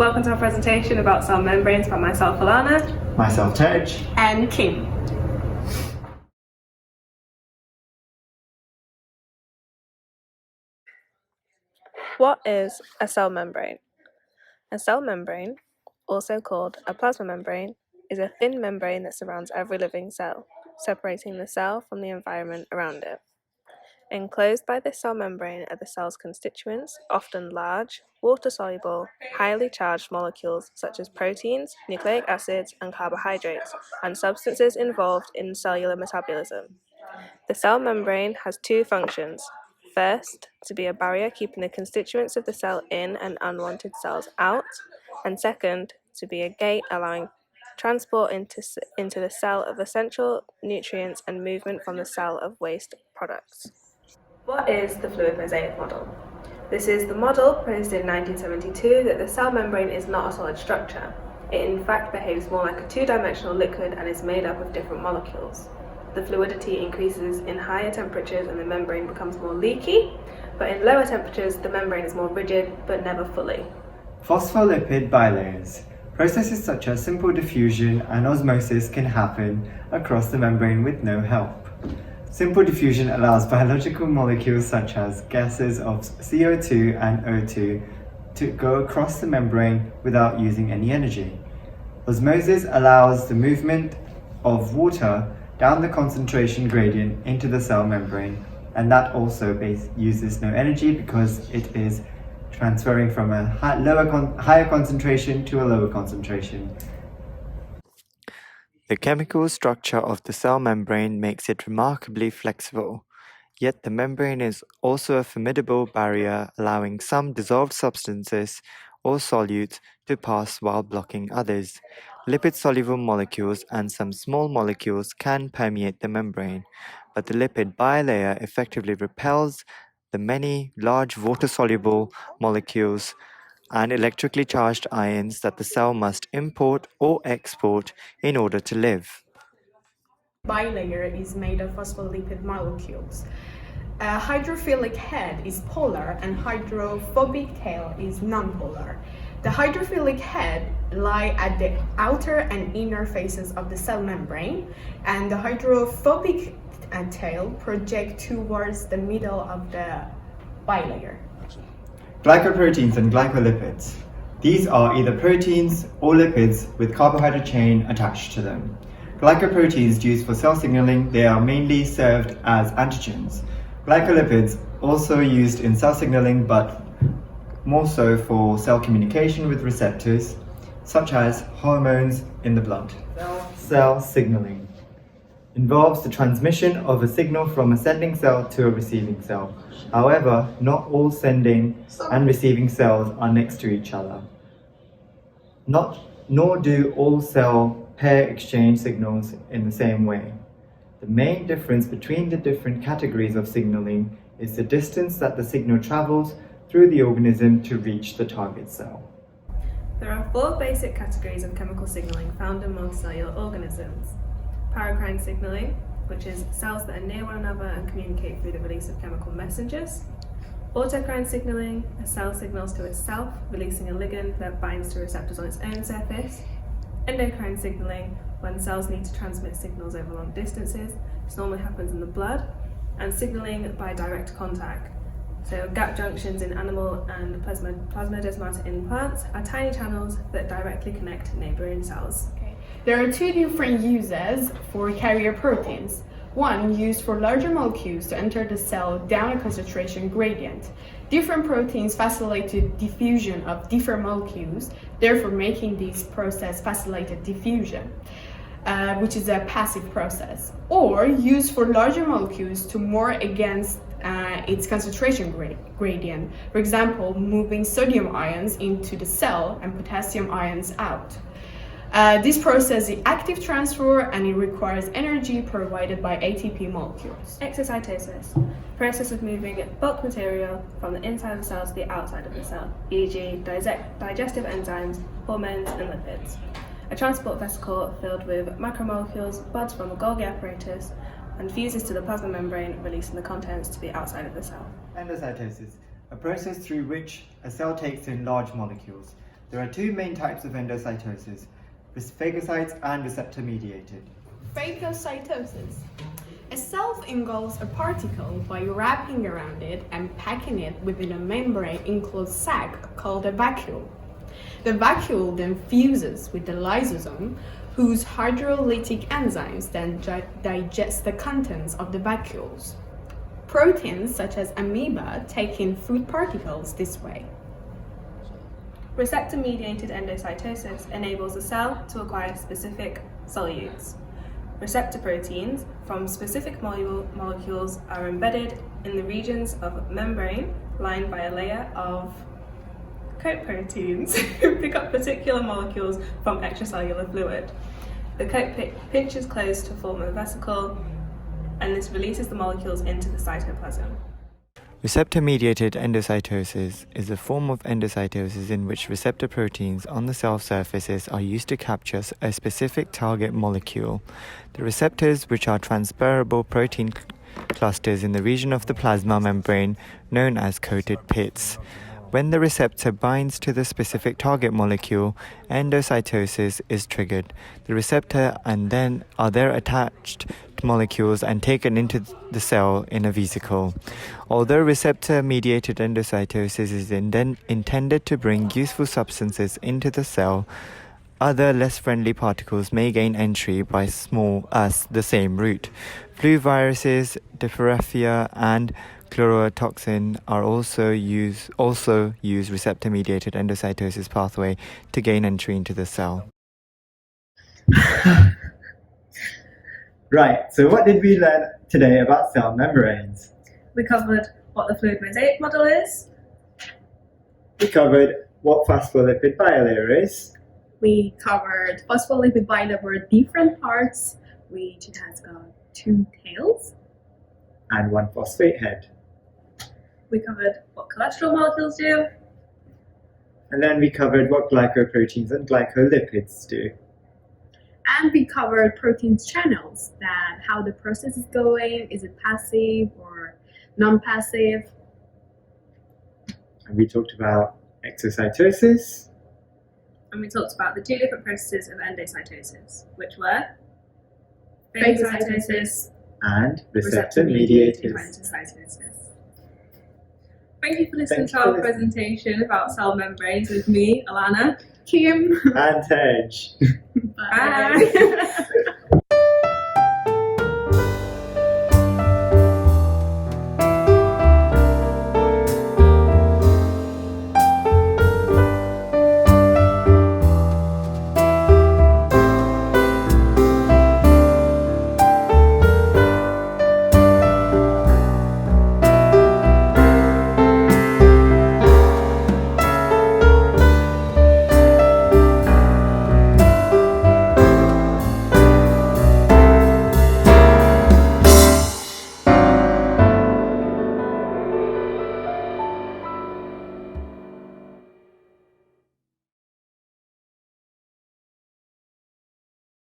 Welcome to our presentation about cell membranes by myself, Alana. Myself, Tej. And Kim. What is a cell membrane? A cell membrane, also called a plasma membrane, is a thin membrane that surrounds every living cell, separating the cell from the environment around it. Enclosed by this cell membrane are the cell's constituents, often large, water-soluble, highly charged molecules such as proteins, nucleic acids, and carbohydrates, and substances involved in cellular metabolism. The cell membrane has two functions. First, to be a barrier keeping the constituents of the cell in and unwanted cells out, and second, to be a gate allowing transport into the cell of essential nutrients and movement from the cell of waste products. What is the fluid mosaic model? This is the model proposed in 1972 that the cell membrane is not a solid structure. It in fact behaves more like a two-dimensional liquid and is made up of different molecules. The fluidity increases in higher temperatures and the membrane becomes more leaky, but in lower temperatures the membrane is more rigid but never fully. Phospholipid bilayers. Processes such as simple diffusion and osmosis can happen across the membrane with no help. Simple diffusion allows biological molecules such as gases of CO2 and O2 to go across the membrane without using any energy. Osmosis allows the movement of water down the concentration gradient into the cell membrane, and that also uses no energy because it is transferring from a higher concentration to a lower concentration. The chemical structure of the cell membrane makes it remarkably flexible, yet the membrane is also a formidable barrier, allowing some dissolved substances or solutes to pass while blocking others. Lipid-soluble molecules and some small molecules can permeate the membrane, but the lipid bilayer effectively repels the many large water-soluble molecules and electrically charged ions that the cell must import or export in order to live. Bilayer is made of phospholipid molecules. A hydrophilic head is polar and hydrophobic tail is nonpolar. The hydrophilic head lie at the outer and inner faces of the cell membrane, and the hydrophobic tail project towards the middle of the bilayer. Glycoproteins and glycolipids. These are either proteins or lipids with carbohydrate chain attached to them. Glycoproteins used for cell signaling, they are mainly served as antigens. Glycolipids also used in cell signaling, but more so for cell communication with receptors, such as hormones in the blood. Cell signaling involves the transmission of a signal from a sending cell to a receiving cell. However, not all sending and receiving cells are next to each other. Nor do all cell pair exchange signals in the same way. The main difference between the different categories of signaling is the distance that the signal travels through the organism to reach the target cell. There are four basic categories of chemical signaling found in multicellular organisms. Paracrine signaling, which is cells that are near one another and communicate through the release of chemical messengers. Autocrine signaling, a cell signals to itself, releasing a ligand that binds to receptors on its own surface. Endocrine signaling, when cells need to transmit signals over long distances. This normally happens in the blood. And signaling by direct contact. So gap junctions in animal and plasmodesmata in plants are tiny channels that directly connect neighboring cells. There are two different uses for carrier proteins. One used for larger molecules to enter the cell down a concentration gradient. Different proteins facilitate the diffusion of different molecules, therefore making this process facilitated diffusion, which is a passive process. Or used for larger molecules to more against its concentration gradient. For example, moving sodium ions into the cell and potassium ions out. This process is active transfer and it requires energy provided by ATP molecules. Exocytosis, process of moving bulk material from the inside of the cell to the outside of the cell, e.g. digestive enzymes, hormones and lipids. A transport vesicle filled with macromolecules buds from a Golgi apparatus and fuses to the plasma membrane, releasing the contents to the outside of the cell. Endocytosis, a process through which a cell takes in large molecules, There are two main types of endocytosis, phagocytes and receptor-mediated. Phagocytosis. A cell engulfs a particle by wrapping around it and packing it within a membrane-enclosed sac called a vacuole. The vacuole then fuses with the lysosome, whose hydrolytic enzymes then digest the contents of the vacuoles. Proteins such as amoeba take in food particles this way. Receptor-mediated endocytosis enables a cell to acquire specific solutes. Receptor proteins from specific molecules are embedded in the regions of membrane lined by a layer of coat proteins who pick up particular molecules from extracellular fluid. The coat pinches close to form a vesicle, and this releases the molecules into the cytoplasm. Receptor-mediated endocytosis is a form of endocytosis in which receptor proteins on the cell surfaces are used to capture a specific target molecule. The receptors, which are transferable protein clusters in the region of the plasma membrane known as coated pits. When the receptor binds to the specific target molecule, endocytosis is triggered. The receptor and then other attached molecules and taken into the cell in a vesicle. Although receptor-mediated endocytosis is intended to bring useful substances into the cell, other less friendly particles may gain entry by the same route. Flu viruses, diphtheria, and chlorotoxin are also use receptor-mediated endocytosis pathway to gain entry into the cell. Right, so what did we learn today about cell membranes? We covered what the fluid mosaic model is. We covered what phospholipid bilayer is. We covered phospholipid bilayer different parts, which it has got 2 tails. And 1 phosphate head. We covered what cholesterol molecules do. And then we covered what glycoproteins and glycolipids do. And we covered proteins channels, that how the process is going, is it passive or non-passive. And we talked about exocytosis. And we talked about the 2 different processes of endocytosis, which were Phagocytosis and receptor-mediated. endocytosis. Thank you for listening to our presentation about cell membranes with me, Alana, Kim. And Tej. Bye.